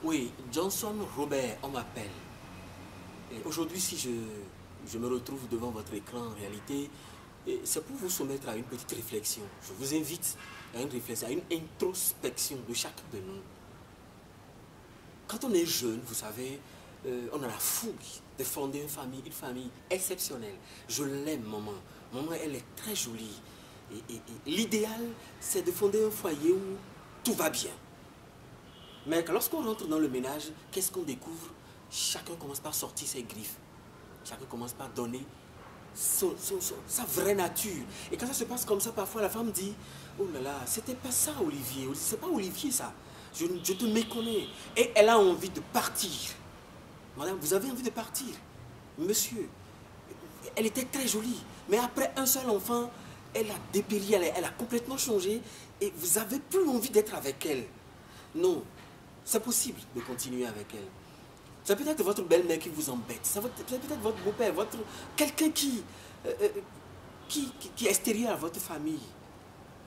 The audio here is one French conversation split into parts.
Oui, Johnson Robert, on m'appelle. Et aujourd'hui, si je me retrouve devant votre écran en réalité, c'est pour vous soumettre à une petite réflexion. Je vous invite à une réflexion, à une introspection de chacun de nous. Quand on est jeune, vous savez, on a la fougue de fonder une famille exceptionnelle. Je l'aime, maman. Maman, elle est très jolie. Et l'idéal, c'est de fonder un foyer où tout va bien. Mais lorsqu'on rentre dans le ménage, qu'est-ce qu'on découvre? Chacun commence par sortir ses griffes. Chacun commence par donner sa vraie nature. Et quand ça se passe comme ça, parfois la femme dit, oh là là, c'était pas ça Olivier, c'est pas Olivier ça. Je te méconnais. Et elle a envie de partir. Madame, vous avez envie de partir? Monsieur, elle était très jolie. Mais après un seul enfant, elle a dépéri, elle a complètement changé. Et vous n'avez plus envie d'être avec elle. Non, c'est possible de continuer avec elle. C'est peut-être votre belle-mère qui vous embête. C'est peut-être votre beau-père, quelqu'un qui est extérieur à votre famille.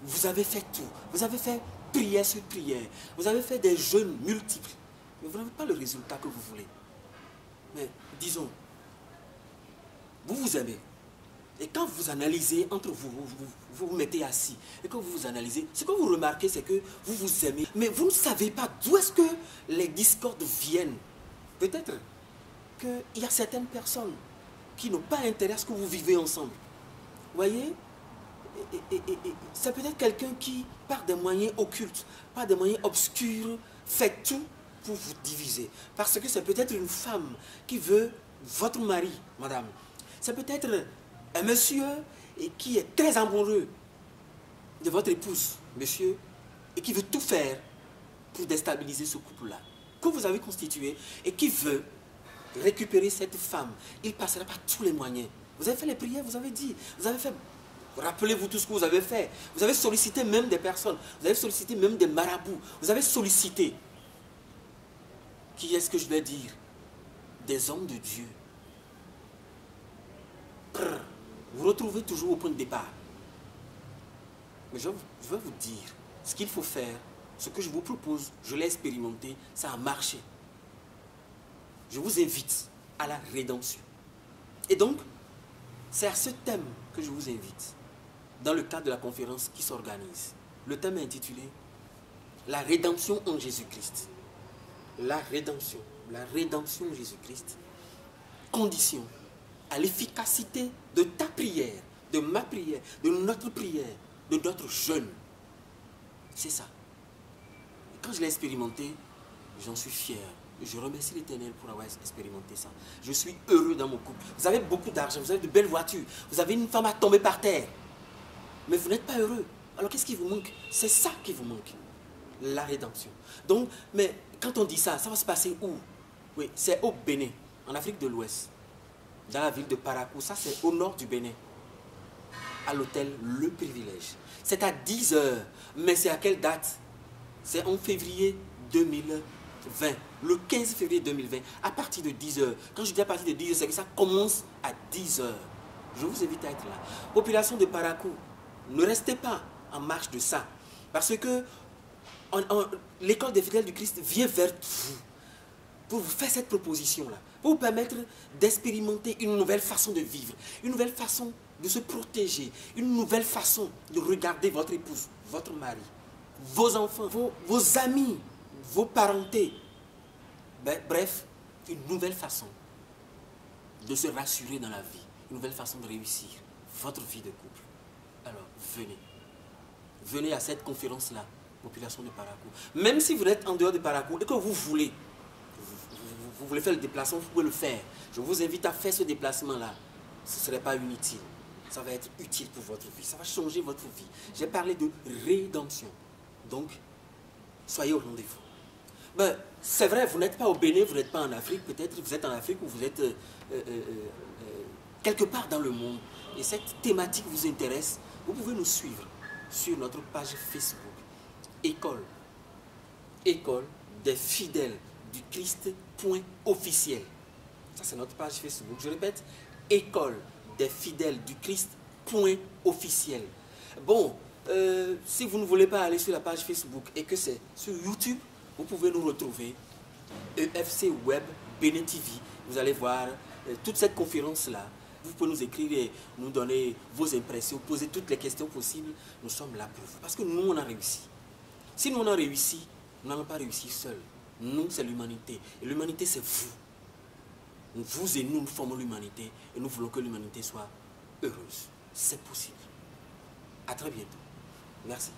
Vous avez fait tout. Vous avez fait prière sur prière. Vous avez fait des jeûnes multiples. Mais vous n'avez pas le résultat que vous voulez. Mais disons, vous vous aimez. Et quand vous analysez entre vous mettez assis. Et quand vous vous analysez, ce que vous remarquez, c'est que vous vous aimez. Mais vous ne savez pas d'où est-ce que les discordes viennent. Peut-être qu'il y a certaines personnes qui n'ont pas intérêt à ce que vous vivez ensemble. Vous voyez? C'est peut-être quelqu'un qui, par des moyens occultes, par des moyens obscurs, fait tout pour vous diviser. Parce que c'est peut-être une femme qui veut votre mari, madame. C'est peut-être un monsieur qui est très amoureux de votre épouse, monsieur, et qui veut tout faire pour déstabiliser ce couple-là, que vous avez constitué, et qui veut récupérer cette femme. Il passera par tous les moyens. Vous avez fait les prières, vous avez dit, vous avez fait... Rappelez-vous tout ce que vous avez fait. Vous avez sollicité même des personnes, vous avez sollicité même des marabouts, vous avez sollicité. Qui est-ce que je vais dire? Des hommes de Dieu. Vous retrouvez toujours au point de départ. Mais je vais vous dire ce qu'il faut faire, ce que je vous propose, je l'ai expérimenté, ça a marché. Je vous invite à la rédemption. Et donc, c'est à ce thème que je vous invite, dans le cadre de la conférence qui s'organise. Le thème est intitulé « La rédemption en Jésus-Christ ». La rédemption en Jésus-Christ, condition à l'efficacité de ta prière, de ma prière, de notre jeûne. C'est ça. Et quand je l'ai expérimenté, j'en suis fier. Je remercie l'Éternel pour avoir expérimenté ça. Je suis heureux dans mon couple. Vous avez beaucoup d'argent, vous avez de belles voitures, vous avez une femme à tomber par terre. Mais vous n'êtes pas heureux. Alors qu'est-ce qui vous manque? C'est ça qui vous manque. La rédemption. Donc, mais quand on dit ça, ça va se passer où? Oui, c'est au Bénin, en Afrique de l'Ouest. Dans la ville de Parakou, ça c'est au nord du Bénin. À l'hôtel Le Privilège. C'est à 10 h. Mais c'est à quelle date? C'est en février 2020. Le 15 février 2020. À partir de 10 h. Quand je dis à partir de 10 h, c'est que ça commence à 10 h. Je vous invite à être là. Population de Parakou, ne restez pas en marge de ça. Parce que l'école des fidèles du Christ vient vers vous pour vous faire cette proposition-là, pour vous permettre d'expérimenter une nouvelle façon de vivre, une nouvelle façon de se protéger, une nouvelle façon de regarder votre épouse, votre mari, vos enfants, vos amis, vos parentés. Bref, une nouvelle façon de se rassurer dans la vie, une nouvelle façon de réussir votre vie de couple. Alors, venez. Venez à cette conférence-là, population de Parakou. Même si vous êtes en dehors de Parakou et que vous voulez, vous voulez faire le déplacement, vous pouvez le faire. Je vous invite à faire ce déplacement-là. Ce ne serait pas inutile. Ça va être utile pour votre vie. Ça va changer votre vie. J'ai parlé de rédemption. Donc, soyez au rendez-vous. C'est vrai, vous n'êtes pas au Bénin, vous n'êtes pas en Afrique. Peut-être vous êtes en Afrique ou vous êtes quelque part dans le monde. Et cette thématique vous intéresse. Vous pouvez nous suivre sur notre page Facebook. École des fidèles du Christ.officiel. Ça, c'est notre page Facebook. Je répète, École des fidèles du Christ.officiel. Bon, si vous ne voulez pas aller sur la page Facebook et que c'est sur YouTube, vous pouvez nous retrouver EFC Web, Bénin TV. Vous allez voir toute cette conférence-là. Vous pouvez nous écrire et nous donner vos impressions, poser toutes les questions possibles. Nous sommes là pour vous. Parce que nous, on a réussi. Si nous, on a réussi, nous n'allons pas réussir seuls. Nous, c'est l'humanité. Et l'humanité, c'est vous. Vous et nous, nous formons l'humanité. Et nous voulons que l'humanité soit heureuse. C'est possible. À très bientôt. Merci.